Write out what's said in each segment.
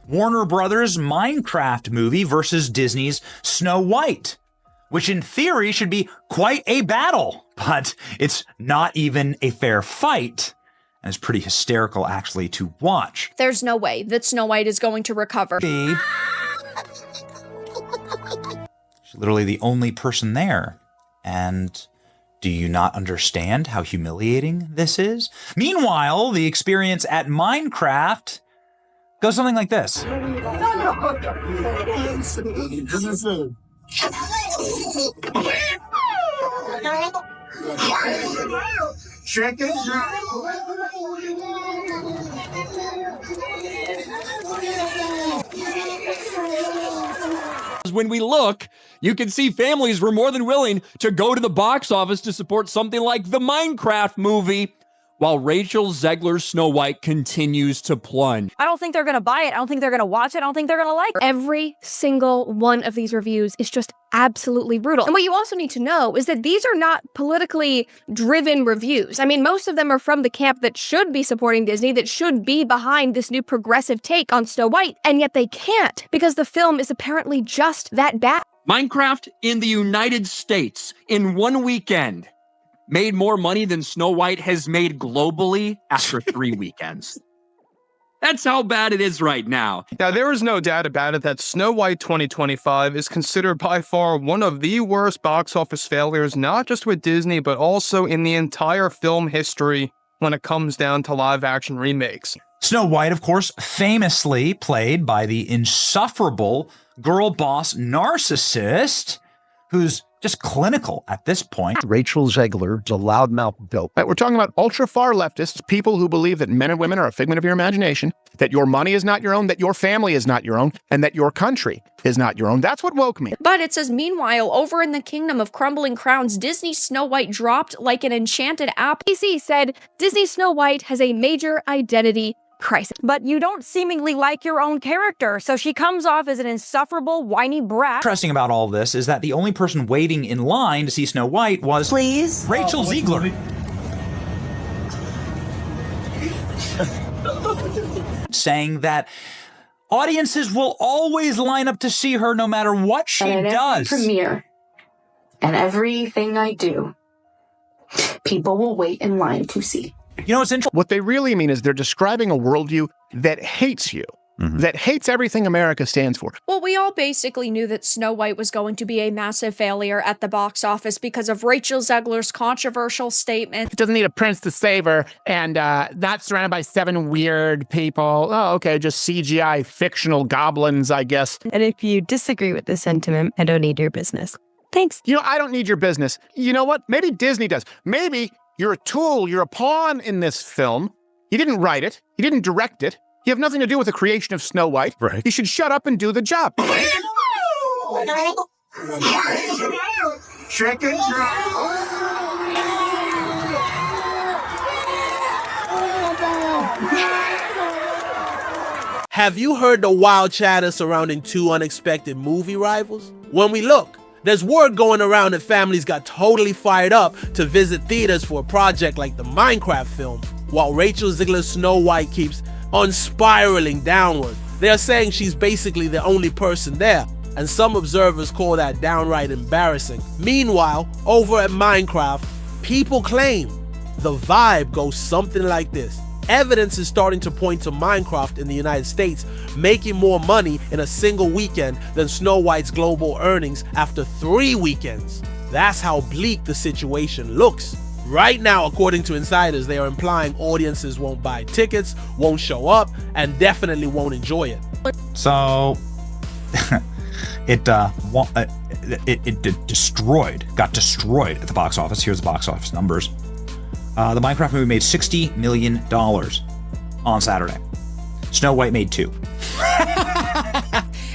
Warner Brothers' Minecraft movie versus Disney's Snow White, which in theory should be quite a battle, but it's not even a fair fight. And it's pretty hysterical, actually, to watch. There's no way that Snow White is going to recover. She's literally the only person there. And do you not understand how humiliating this is? Meanwhile, the experience at Minecraft goes something like this. When we look, you can see families were more than willing to go to the box office to support something like the Minecraft movie, while Rachel Zegler's Snow White continues to plunge. I don't think they're going to buy it. I don't think they're going to watch it. I don't think they're going to like it. Every single one of these reviews is just absolutely brutal. And what you also need to know is that these are not politically driven reviews. I mean, most of them are from the camp that should be supporting Disney, that should be behind this new progressive take on Snow White, and yet they can't because the film is apparently just that bad. Minecraft in the United States in one weekend made more money than Snow White has made globally after 3 weekends. That's how bad it is right now. Now, there is no doubt about it that Snow White 2025 is considered by far one of the worst box office failures, not just with Disney, but also in the entire film history when it comes down to live-action remakes. Snow White, of course, famously played by the insufferable girl boss narcissist who's just clinical at this point. Rachel Zegler is a loudmouth dope. We're talking about ultra-far leftists, people who believe that men and women are a figment of your imagination, that your money is not your own, that your family is not your own, and that your country is not your own. That's what woke me. But it says, meanwhile, over in the kingdom of crumbling crowns, Disney's Snow White dropped like an enchanted apple. DC said Disney Snow White has a major identity crisis. But you don't seemingly like your own character, so she comes off as an insufferable, whiny brat. Interesting about all this is that the only person waiting in line to see Snow White was Rachel Zgler. Saying that audiences will always line up to see her no matter what she does. Every premiere and everything I do, people will wait in line to see. You know what's interesting? What they really mean is they're describing a worldview that hates you, that hates everything America stands for. Well, we all basically knew that Snow White was going to be a massive failure at the box office because of Rachel Zegler's controversial statement. It doesn't need a prince to save her, and not surrounded by 7 weird people. Oh, okay, just CGI fictional goblins, I guess. And if you disagree with this sentiment, I don't need your business. Thanks. You know, I don't need your business. You know what? Maybe Disney does. Maybe you're a tool, you're a pawn in this film. You didn't write it. You didn't direct it. You have nothing to do with the creation of Snow White. Right. You should shut up and do the job. Chicken Have you heard the wild chatter surrounding 2 unexpected movie rivals? When we look, there's word going around that families got totally fired up to visit theaters for a project like the Minecraft film, while Rachel Zegler's Snow White keeps on spiraling downward. They are saying she's basically the only person there, and some observers call that downright embarrassing. Meanwhile, over at Minecraft, people claim the vibe goes something like this. Evidence is starting to point to Minecraft in the United States making more money in a single weekend than Snow White's global earnings after 3 weekends. That's how bleak the situation looks. Right now, according to insiders, they are implying audiences won't buy tickets, won't show up, and definitely won't enjoy it. So it got destroyed at the box office. Here's the box office numbers. The Minecraft movie made $60 million on Saturday. Snow White made 2.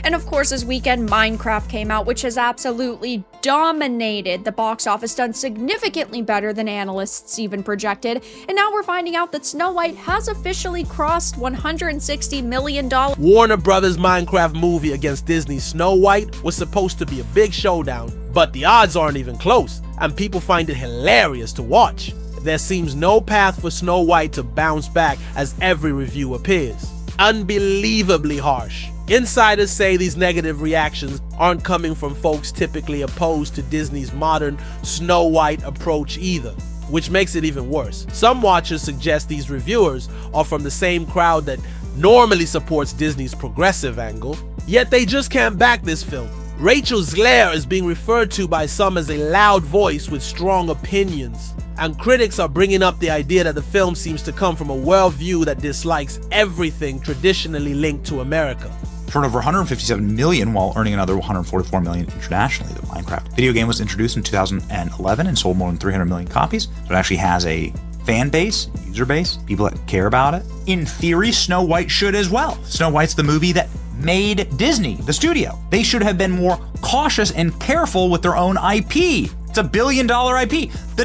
And of course, this weekend, Minecraft came out, which has absolutely dominated the box office, done significantly better than analysts even projected. And now we're finding out that Snow White has officially crossed $160 million. Warner Brothers' Minecraft movie against Disney's Snow White was supposed to be a big showdown, but the odds aren't even close, and people find it hilarious to watch. There seems no path for Snow White to bounce back as every review appears. unbelievably harsh. Insiders say these negative reactions aren't coming from folks typically opposed to Disney's modern Snow White approach either, which makes it even worse. Some watchers suggest these reviewers are from the same crowd that normally supports Disney's progressive angle, yet they just can't back this film. Rachel Zgler is being referred to by some as a loud voice with strong opinions, and critics are bringing up the idea that the film seems to come from a worldview that dislikes everything traditionally linked to America. Turned over 157 million while earning another 144 million internationally. The Minecraft video game was introduced in 2011 and sold more than 300 million copies. So it actually has a fan base, user base, people that care about it. In theory, Snow White should as well. Snow White's the movie that made Disney, the studio. They should have been more cautious and careful with their own IP. It's $1 billion IP. The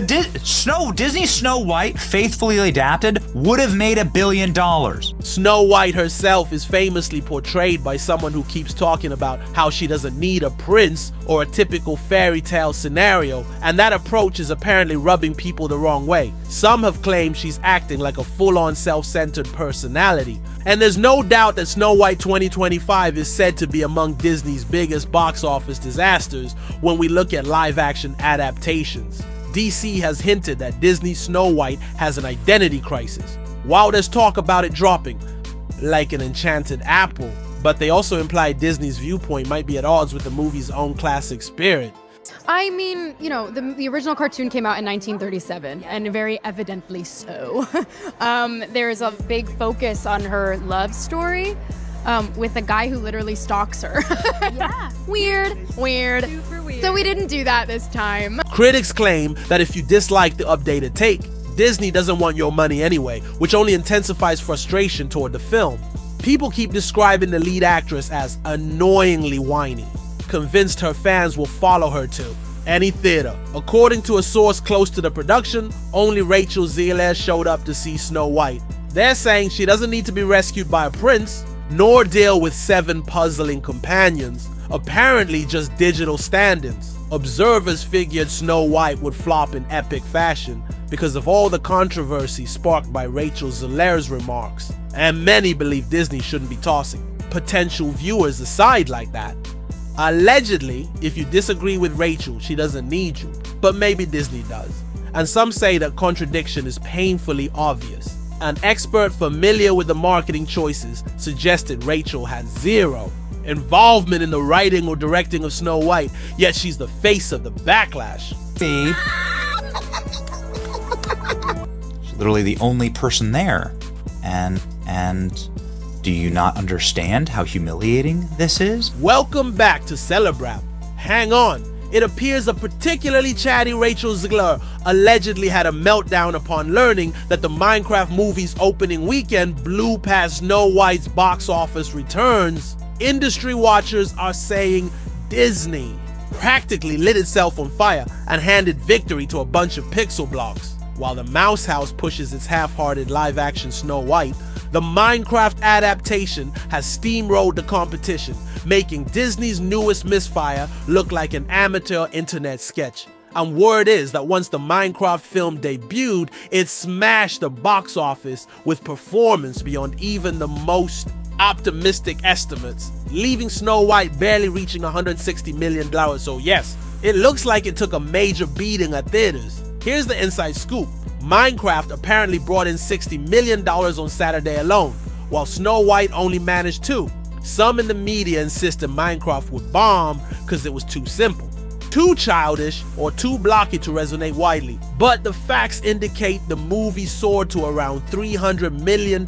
Disney Snow White, faithfully adapted, would have made $1 billion. Snow White herself is famously portrayed by someone who keeps talking about how she doesn't need a prince or a typical fairy tale scenario, and that approach is apparently rubbing people the wrong way. Some have claimed she's acting like a full-on self-centered personality. And there's no doubt that Snow White 2025 is said to be among Disney's biggest box office disasters when we look at live-action adaptations. DC has hinted that Disney's Snow White has an identity crisis. While there's talk about it dropping, like an enchanted apple, but they also imply Disney's viewpoint might be at odds with the movie's own classic spirit. I mean, you know, the original cartoon came out in 1937, and very evidently so. There is a big focus on her love story with a guy who literally stalks her. Yeah. Weird. Super weird. So we didn't do that this time. Critics claim that if you dislike the updated take, Disney doesn't want your money anyway, which only intensifies frustration toward the film. People keep describing the lead actress as annoyingly whiny, convinced her fans will follow her to any theater. According to a source close to the production, only Rachel Zegler showed up to see Snow White. They're saying she doesn't need to be rescued by a prince, nor deal with 7 puzzling companions, apparently just digital stand-ins. Observers figured Snow White would flop in epic fashion because of all the controversy sparked by Rachel Zegler's remarks, and many believe Disney shouldn't be tossing potential viewers aside like that. Allegedly, if you disagree with Rachel, she doesn't need you, but maybe Disney does. And some say that contradiction is painfully obvious. An expert familiar with the marketing choices suggested Rachel had zero involvement in the writing or directing of Snow White, yet she's the face of the backlash. See? She's literally the only person there. And do you not understand how humiliating this is? Welcome back to CelebWrap. Hang on. It appears a particularly chatty Rachel Zgler allegedly had a meltdown upon learning that the Minecraft movie's opening weekend blew past Snow White's box office returns. Industry watchers are saying Disney practically lit itself on fire and handed victory to a bunch of pixel blocks. While the Mouse House pushes its half-hearted live-action Snow White, the Minecraft adaptation has steamrolled the competition, making Disney's newest misfire look like an amateur internet sketch. And word is that once the Minecraft film debuted, it smashed the box office with performance beyond even the most optimistic estimates, leaving Snow White barely reaching $160 million. So yes, it looks like it took a major beating at theaters. Here's the inside scoop. Minecraft apparently brought in $60 million on Saturday alone, while Snow White only managed $2. Some in the media insisted Minecraft would bomb because it was too simple, too childish, or too blocky to resonate widely. But the facts indicate the movie soared to around $300 million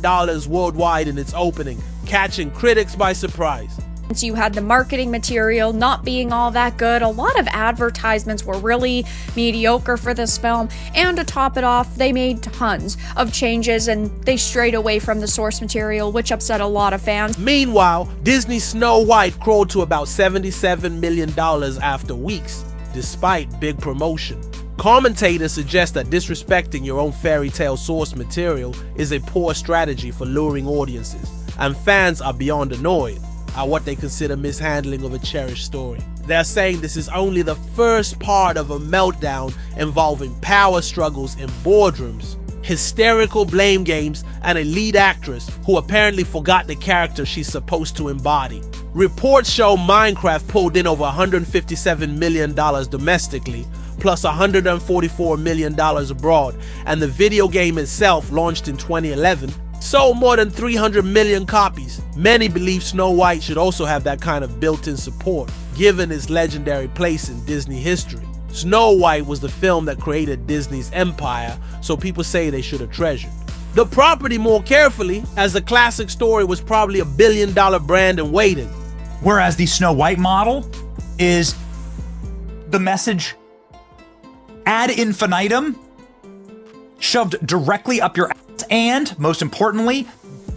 worldwide in its opening, catching critics by surprise. You had the marketing material not being all that good. A lot of advertisements were really mediocre for this film. And to top it off, they made tons of changes and they strayed away from the source material, which upset a lot of fans. Meanwhile, Disney's Snow White crawled to about $77 million after weeks, despite big promotion. Commentators suggest that disrespecting your own fairy tale source material is a poor strategy for luring audiences, and fans are beyond annoyed at what they consider mishandling of a cherished story. They're saying this is only the first part of a meltdown involving power struggles in boardrooms, hysterical blame games, and a lead actress who apparently forgot the character she's supposed to embody. Reports show Minecraft pulled in over $157 million domestically, plus $144 million abroad, and the video game itself, launched in 2011, sold more than 300 million copies. Many believe Snow White should also have that kind of built-in support, given its legendary place in Disney history. Snow White was the film that created Disney's empire, so people say they should have treasured the property more carefully, as the classic story was probably $1 billion brand in waiting. Whereas the Snow White model is the message ad infinitum, shoved directly up your ass, and, most importantly,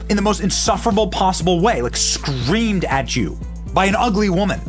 in the most insufferable possible way, like screamed at you by an ugly woman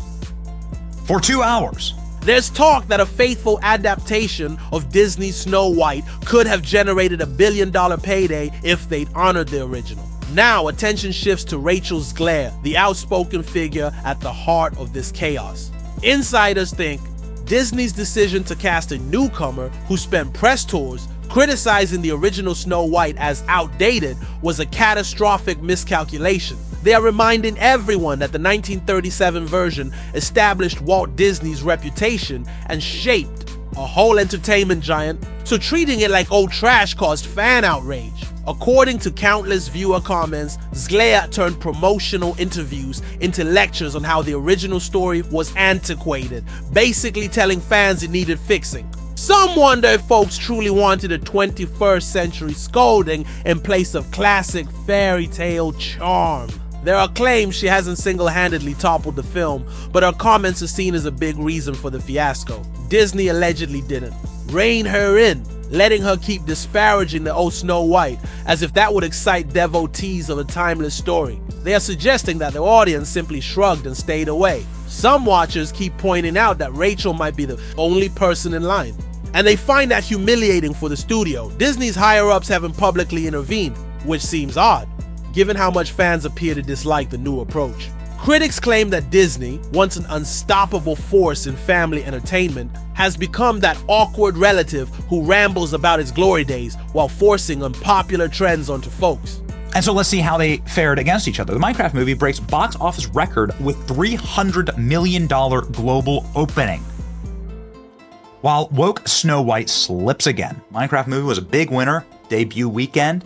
for 2 hours. There's talk that a faithful adaptation of Disney's Snow White could have generated $1 billion payday if they'd honored the original. Now, attention shifts to Rachel Zgler, the outspoken figure at the heart of this chaos. Insiders think Disney's decision to cast a newcomer who spent press tours criticizing the original Snow White as outdated was a catastrophic miscalculation. They are reminding everyone that the 1937 version established Walt Disney's reputation and shaped a whole entertainment giant, so treating it like old trash caused fan outrage. According to countless viewer comments, Zgler turned promotional interviews into lectures on how the original story was antiquated, basically telling fans it needed fixing. Some wonder if folks truly wanted a 21st century scolding in place of classic fairy tale charm. There are claims she hasn't single-handedly toppled the film, but her comments are seen as a big reason for the fiasco. Disney allegedly didn't rein her in, letting her keep disparaging the old Snow White as if that would excite devotees of a timeless story. They are suggesting that the audience simply shrugged and stayed away. Some watchers keep pointing out that Rachel might be the only person in line, and they find that humiliating for the studio. Disney's higher-ups haven't publicly intervened, which seems odd, given how much fans appear to dislike the new approach. Critics claim that Disney, once an unstoppable force in family entertainment, has become that awkward relative who rambles about its glory days while forcing unpopular trends onto folks. And so let's see how they fared against each other. The Minecraft movie breaks box office record with $300 million global opening, while woke Snow White slips again. Minecraft movie was a big winner, debut weekend,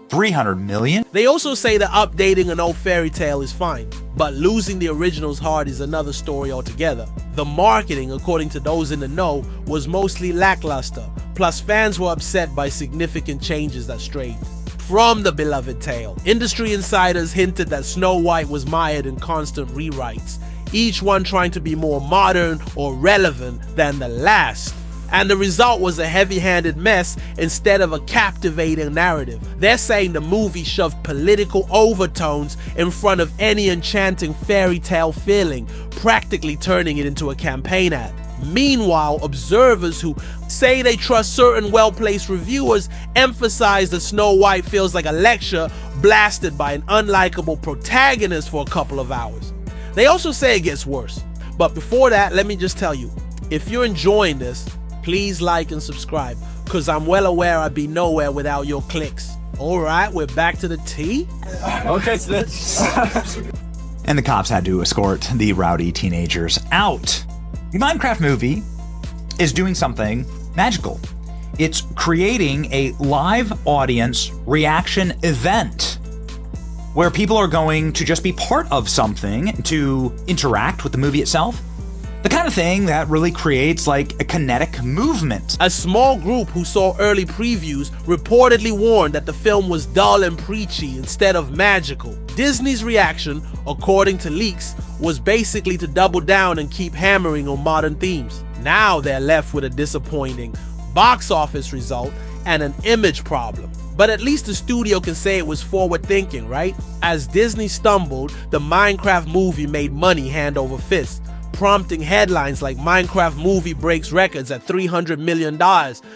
$300 million. They also say that updating an old fairy tale is fine, but losing the original's heart is another story altogether. The marketing, according to those in the know, was mostly lackluster, plus fans were upset by significant changes that strayed from the beloved tale. Industry insiders hinted that Snow White was mired in constant rewrites, each one trying to be more modern or relevant than the last. And the result was a heavy-handed mess instead of a captivating narrative. They're saying the movie shoved political overtones in front of any enchanting fairy tale feeling, practically turning it into a campaign ad. Meanwhile, observers who say they trust certain well-placed reviewers emphasize that Snow White feels like a lecture blasted by an unlikable protagonist for a couple of hours. They also say it gets worse. But before that, let me just tell you, if you're enjoying this, please like and subscribe, because I'm well aware I'd be nowhere without your clicks. Alright, we're back to the tea? Okay, And the cops had to escort the rowdy teenagers out. The Minecraft movie is doing something magical. It's creating a live audience reaction event where people are going to just be part of something to interact with the movie itself. The kind of thing that really creates like a kinetic movement. A small group who saw early previews reportedly warned that the film was dull and preachy instead of magical. Disney's reaction, according to leaks, was basically to double down and keep hammering on modern themes. Now they're left with a disappointing box office result and an image problem. But at least the studio can say it was forward thinking, right? As Disney stumbled, the Minecraft movie made money hand over fist, prompting headlines like Minecraft movie breaks records at $300 million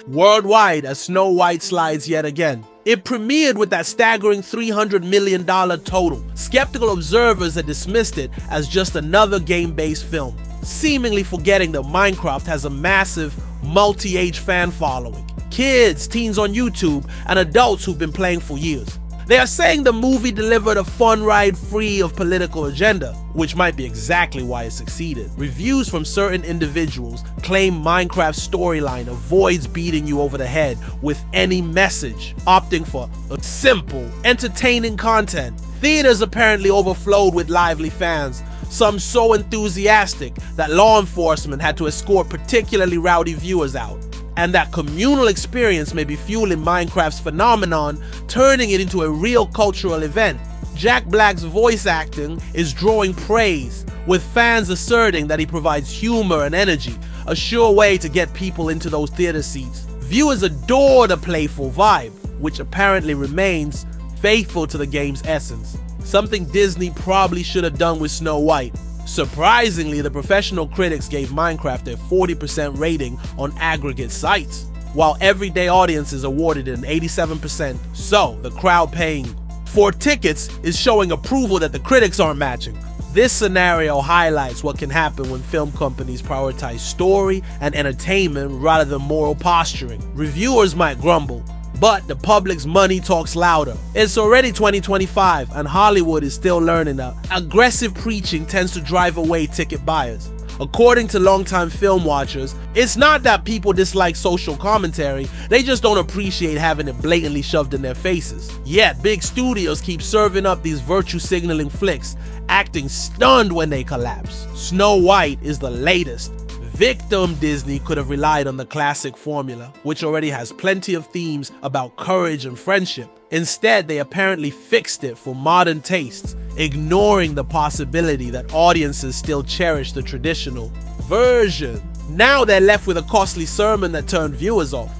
worldwide as Snow White slides yet again. It premiered with that staggering $300 million total. Skeptical observers had dismissed it as just another game-based film, seemingly forgetting that Minecraft has a massive multi-age fan following. kids, teens on YouTube, and adults who've been playing for years. They are saying the movie delivered a fun ride free of political agenda, which might be exactly why it succeeded. Reviews from certain individuals claim Minecraft's storyline avoids beating you over the head with any message, opting for a simple, entertaining content. Theaters apparently overflowed with lively fans, some so enthusiastic that law enforcement had to escort particularly rowdy viewers out. And that communal experience may be fueling Minecraft's phenomenon, turning it into a real cultural event. Jack Black's voice acting is drawing praise, with fans asserting that he provides humor and energy, a sure way to get people into those theater seats. Viewers adore the playful vibe, which apparently remains faithful to the game's essence. Something Disney probably should have done with Snow White. Surprisingly, the professional critics gave Minecraft a 40% rating on aggregate sites, while everyday audiences awarded it an 87%. So, the crowd paying for tickets is showing approval that the critics aren't matching. This scenario highlights what can happen when film companies prioritize story and entertainment rather than moral posturing. Reviewers might grumble, but the public's money talks louder. It's already 2025 and Hollywood is still learning that aggressive preaching tends to drive away ticket buyers. According to longtime film watchers, it's not that people dislike social commentary, they just don't appreciate having it blatantly shoved in their faces. Yet, big studios keep serving up these virtue signaling flicks, acting stunned when they collapse. Snow White is the latest. Victim Disney could have relied on the classic formula, which already has plenty of themes about courage and friendship. Instead, they apparently fixed it for modern tastes, ignoring the possibility that audiences still cherish the traditional version. Now they're left with a costly sermon that turned viewers off.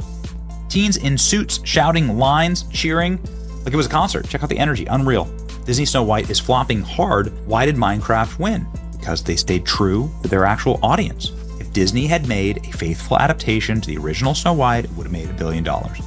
Teens in suits shouting lines, cheering like it was a concert. Check out the energy, unreal. Disney Snow White is flopping hard. Why did Minecraft win? Because they stayed true to their actual audience. If Disney had made a faithful adaptation to the original Snow White, it would have made $1 billion.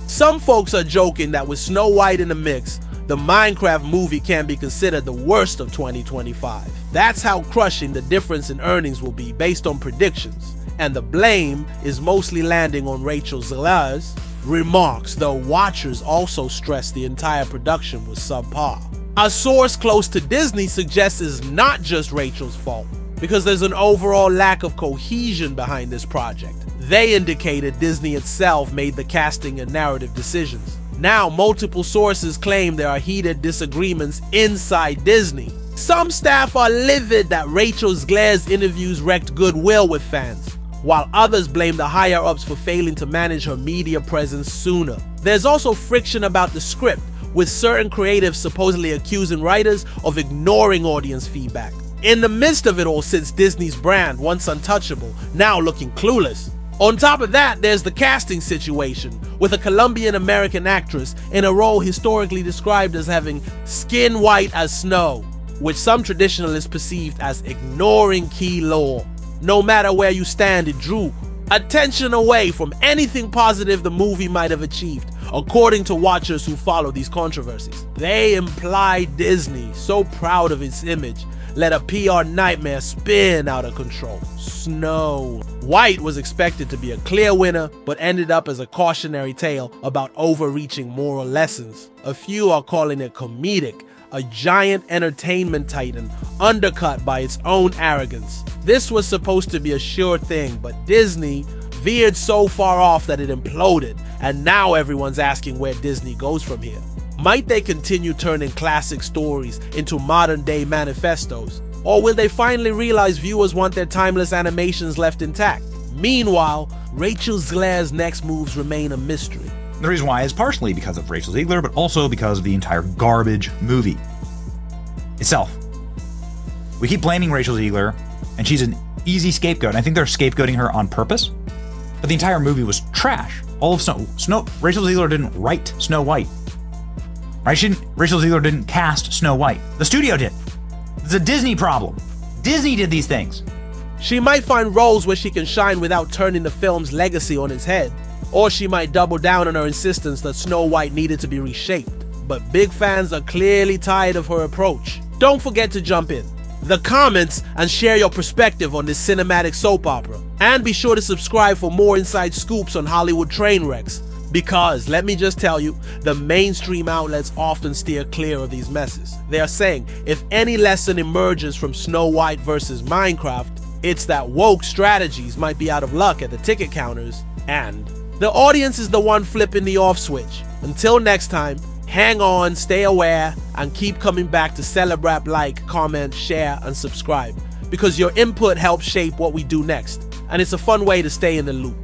Some folks are joking that with Snow White in the mix, the Minecraft movie can be considered the worst of 2025. That's how crushing the difference in earnings will be based on predictions. And the blame is mostly landing on Rachel Zegler's remarks, though watchers also stress the entire production was subpar. A source close to Disney suggests it's not just Rachel's fault, because there's an overall lack of cohesion behind this project. They indicated Disney itself made the casting and narrative decisions. Now, multiple sources claim there are heated disagreements inside Disney. Some staff are livid that Rachel Zgler's interviews wrecked goodwill with fans, while others blame the higher-ups for failing to manage her media presence sooner. There's also friction about the script, with certain creatives supposedly accusing writers of ignoring audience feedback. In the midst of it all sits Disney's brand, once untouchable, now looking clueless. On top of that, there's the casting situation, with a Colombian-American actress in a role historically described as having skin white as snow, which some traditionalists perceived as ignoring key lore. No matter where you stand, it drew attention away from anything positive the movie might have achieved, according to watchers who follow these controversies. They imply Disney, so proud of its image, let a PR nightmare spin out of control. Snow White was expected to be a clear winner, but ended up as a cautionary tale about overreaching moral lessons. A few are calling it comedic, a giant entertainment titan undercut by its own arrogance. This was supposed to be a sure thing, but Disney veered so far off that it imploded, and now everyone's asking where Disney goes from here. Might they continue turning classic stories into modern-day manifestos? Or will they finally realize viewers want their timeless animations left intact? Meanwhile, Rachel Zegler's next moves remain a mystery. The reason why is partially because of Rachel Zegler, but also because of the entire garbage movie itself. We keep blaming Rachel Zegler, and she's an easy scapegoat. And I think they're scapegoating her on purpose, but the entire movie was trash. All of Rachel Zegler didn't write Snow White. Right? Rachel Zegler didn't cast Snow White. The studio did. It's a Disney problem. Disney did these things. She might find roles where she can shine without turning the film's legacy on its head. Or she might double down on her insistence that Snow White needed to be reshaped. But big fans are clearly tired of her approach. Don't forget to jump in the comments and share your perspective on this cinematic soap opera. And be sure to subscribe for more inside scoops on Hollywood train wrecks. Because, let me just tell you, the mainstream outlets often steer clear of these messes. They are saying, if any lesson emerges from Snow White versus Minecraft, it's that woke strategies might be out of luck at the ticket counters, and the audience is the one flipping the off switch. Until next time, hang on, stay aware, and keep coming back to CelebWrap. Like, comment, share, and subscribe, because your input helps shape what we do next, and it's a fun way to stay in the loop.